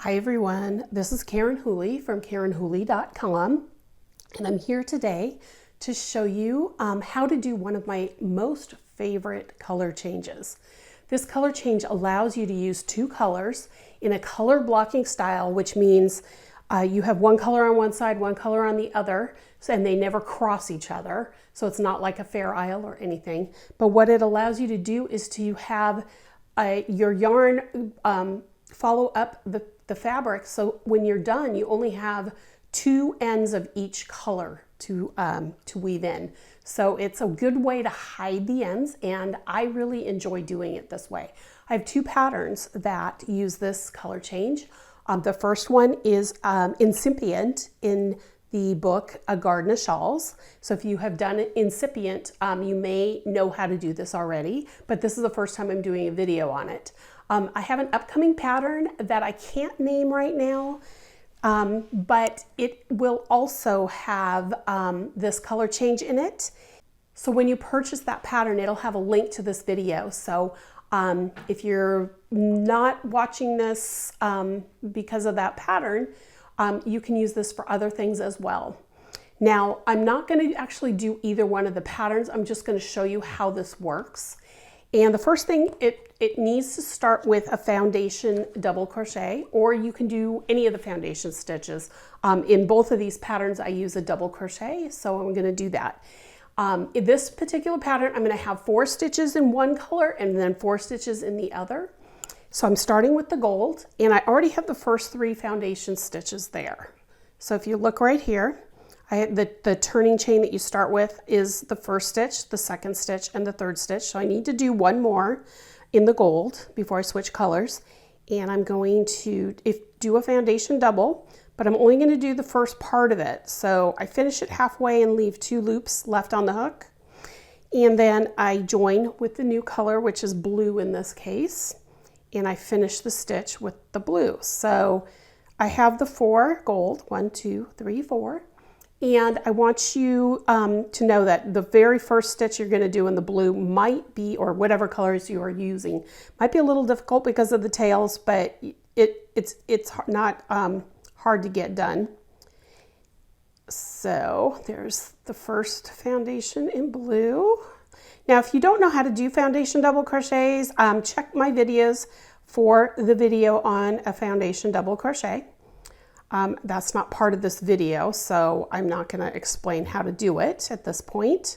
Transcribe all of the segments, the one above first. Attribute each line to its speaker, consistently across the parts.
Speaker 1: Hi everyone, this is Karen Hooley from KarenHooley.com, and I'm here today to show you how to do one of my most favorite color changes. This color change allows you to use two colors in a color blocking style, which means you have one color on one side, one color on the other, and they never cross each other. So it's not like a Fair Isle or anything. But what it allows you to do is to have your yarn follow up the fabric, so when you're done you only have two ends of each color to weave in. So it's a good way to hide the ends, and I really enjoy doing it this way. I have two patterns that use this color change. The first one is incipient in the book A Garden of Shawls. So if you have done it incipient, you may know how to do this already, but this is the first time I'm doing a video on it. I have an upcoming pattern that I can't name right now, but it will also have this color change in it. So when you purchase that pattern, it'll have a link to this video. So if you're not watching this because of that pattern, you can use this for other things as well. Now, I'm not going to actually do either one of the patterns. I'm just going to show you how this works. And the first thing, it needs to start with a foundation double crochet, or you can do any of the foundation stitches. In both of these patterns, I use a double crochet, so I'm going to do that. In this particular pattern, I'm going to have 4 stitches in one color and then 4 stitches in the other. So I'm starting with the gold, and I already have the first 3 foundation stitches there. So if you look right here, the turning chain that you start with is the first stitch, the second stitch, and the third stitch. So I need to do one more in the gold before I switch colors. And I'm going to do a foundation double, but I'm only going to do the first part of it. So I finish it halfway and leave 2 loops left on the hook. And then I join with the new color, which is blue in this case. And I finish the stitch with the blue. So I have the 4 gold, 1, 2, 3, 4. And I want you to know that the very first stitch you're going to do in the blue might be, or whatever colors you are using, might be a little difficult because of the tails, but it's not hard to get done. So there's the first foundation in blue. Now, if you don't know how to do foundation double crochets, check my videos for the video on a foundation double crochet. That's not part of this video, so I'm not going to explain how to do it at this point,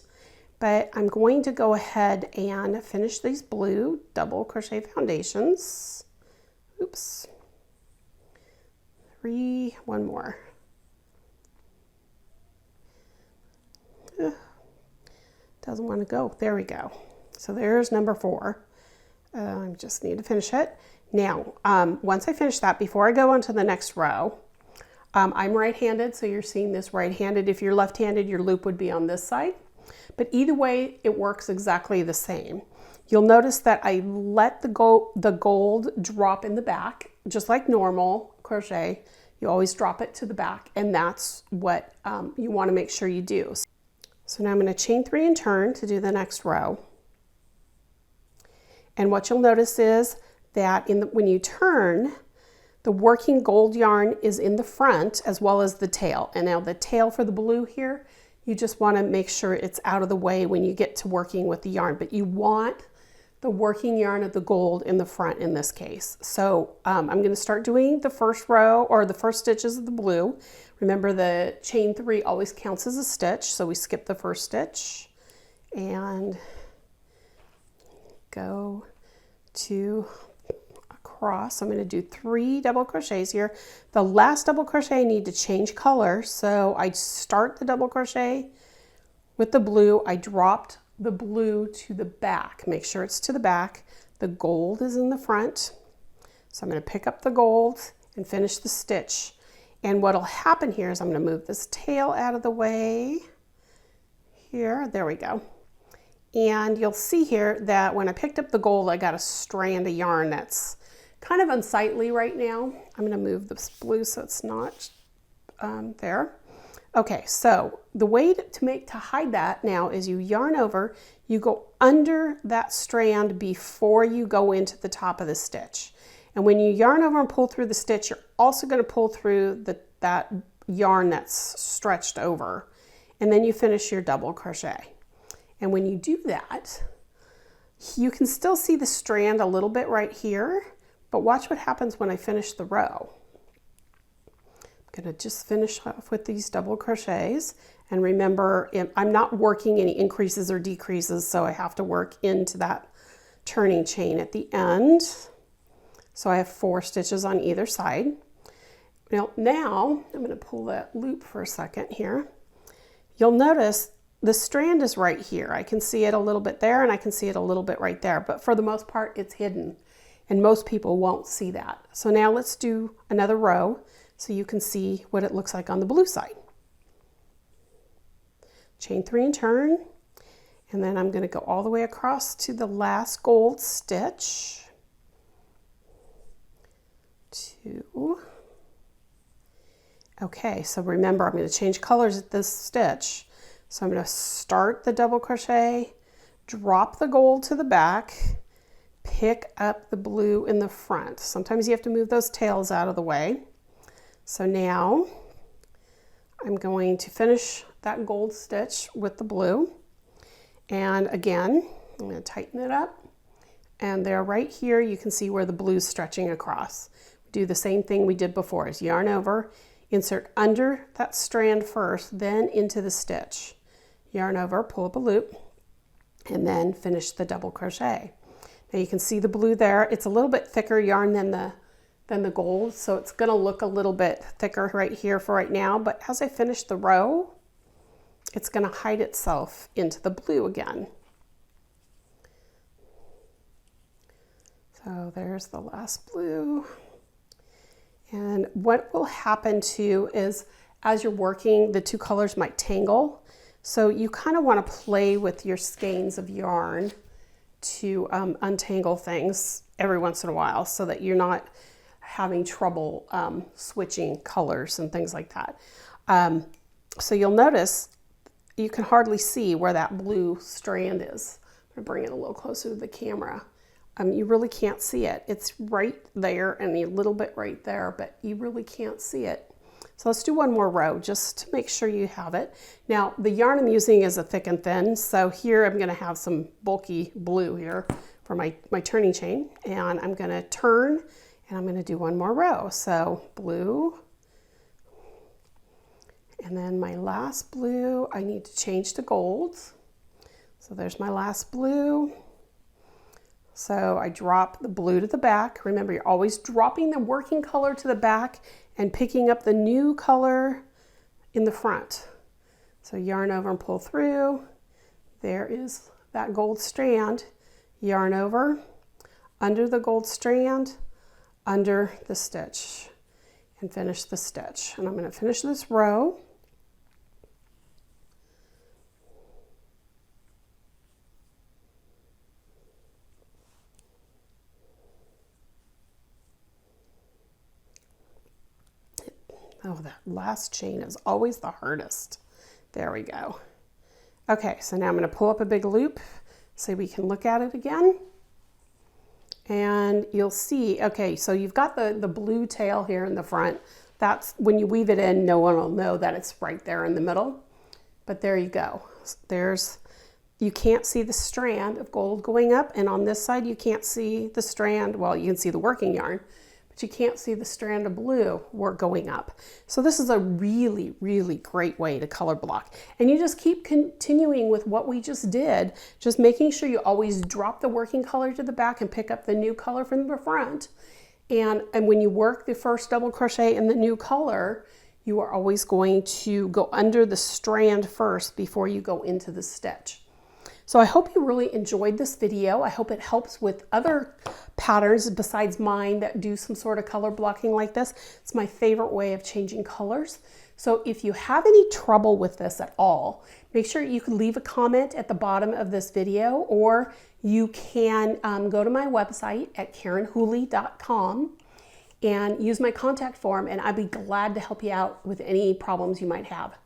Speaker 1: but I'm going to go ahead and finish these blue double crochet foundations. Oops. 3, one more. Doesn't want to go. There we go. So there's number 4. I just need to finish it. Now, once I finish that, before I go on to the next row, I'm right-handed, so you're seeing this right-handed. If you're left-handed, your loop would be on this side. But either way, it works exactly the same. You'll notice that I let the gold drop in the back, just like normal crochet. You always drop it to the back, and that's what you want to make sure you do. So now I'm going to chain 3 and turn to do the next row. And what you'll notice is that when you turn, the working gold yarn is in the front as well as the tail. And now the tail for the blue here, you just want to make sure it's out of the way when you get to working with the yarn. But you want the working yarn of the gold in the front in this case. So I'm going to start doing the first row, or the first stitches of the blue. Remember, the chain 3 always counts as a stitch, so we skip the first stitch and go to across. I'm going to do 3 double crochets here. The last double crochet I need to change color, so I start the double crochet with the blue. I dropped the blue to the back. Make sure it's to the back. The gold is in the front, so I'm going to pick up the gold and finish the stitch. And what'll happen here is I'm going to move this tail out of the way here. There we go. And you'll see here that when I picked up the gold, I got a strand of yarn that's kind of unsightly right now. I'm going to move this blue so it's not there. Okay, so the way to hide that now is you yarn over, you go under that strand before you go into the top of the stitch. And when you yarn over and pull through the stitch, you're also going to pull through that yarn that's stretched over. And then you finish your double crochet. And when you do that, you can still see the strand a little bit right here, but watch what happens when I finish the row. I'm going to just finish off with these double crochets. And remember, I'm not working any increases or decreases, so I have to work into that turning chain at the end. So I have 4 stitches on either side. Now I'm going to pull that loop for a second here. You'll notice the strand is right here. I can see it a little bit there and I can see it a little bit right there, but for the most part it's hidden and most people won't see that. So now let's do another row so you can see what it looks like on the blue side. Chain 3 and turn, and then I'm going to go all the way across to the last gold stitch. 2. Okay, so remember I'm going to change colors at this stitch. So I'm going to start the double crochet, drop the gold to the back, pick up the blue in the front. Sometimes you have to move those tails out of the way. So now I'm going to finish that gold stitch with the blue. And again, I'm going to tighten it up. And there right here, you can see where the blue is stretching across. Do the same thing we did before, is yarn over, insert under that strand first, then into the stitch. Yarn over, pull up a loop, and then finish the double crochet. Now you can see the blue there. It's a little bit thicker yarn than the gold, so it's going to look a little bit thicker right here for right now, but as I finish the row, it's going to hide itself into the blue again. So there's the last blue. And what will happen too is as you're working, the 2 colors might tangle. So you kind of want to play with your skeins of yarn to untangle things every once in a while so that you're not having trouble switching colors and things like that. So you'll notice you can hardly see where that blue strand is. I'm going to bring it a little closer to the camera. You really can't see it. It's right there and a little bit right there, but you really can't see it. So let's do one more row just to make sure you have it. Now the yarn I'm using is a thick and thin, so here I'm going to have some bulky blue here for my turning chain, and I'm going to turn and I'm going to do one more row. So blue, and then my last blue, I need to change to gold. So there's my last blue. So I drop the blue to the back. Remember, you're always dropping the working color to the back and picking up the new color in the front. So yarn over and pull through. There is that gold strand. Yarn over, under the gold strand, under the stitch, and finish the stitch. And I'm going to finish this row. Oh, that last chain is always the hardest. There we go. Okay, so now I'm going to pull up a big loop so we can look at it again. And you'll see, okay, so you've got the blue tail here in the front. That's when you weave it in, no one will know that it's right there in the middle. But there you go. You can't see the strand of gold going up, and on this side you can't see the strand, well, you can see the working yarn, but you can't see the strand of blue going up. So this is a really, really great way to color block. And you just keep continuing with what we just did, just making sure you always drop the working color to the back and pick up the new color from the front. And when you work the first double crochet in the new color, you are always going to go under the strand first before you go into the stitch. So I hope you really enjoyed this video. I hope it helps with other patterns besides mine that do some sort of color blocking like this. It's my favorite way of changing colors. So if you have any trouble with this at all, make sure you can leave a comment at the bottom of this video, or you can go to my website at KarenHooley.com and use my contact form, and I'd be glad to help you out with any problems you might have.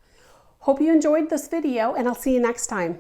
Speaker 1: Hope you enjoyed this video, and I'll see you next time.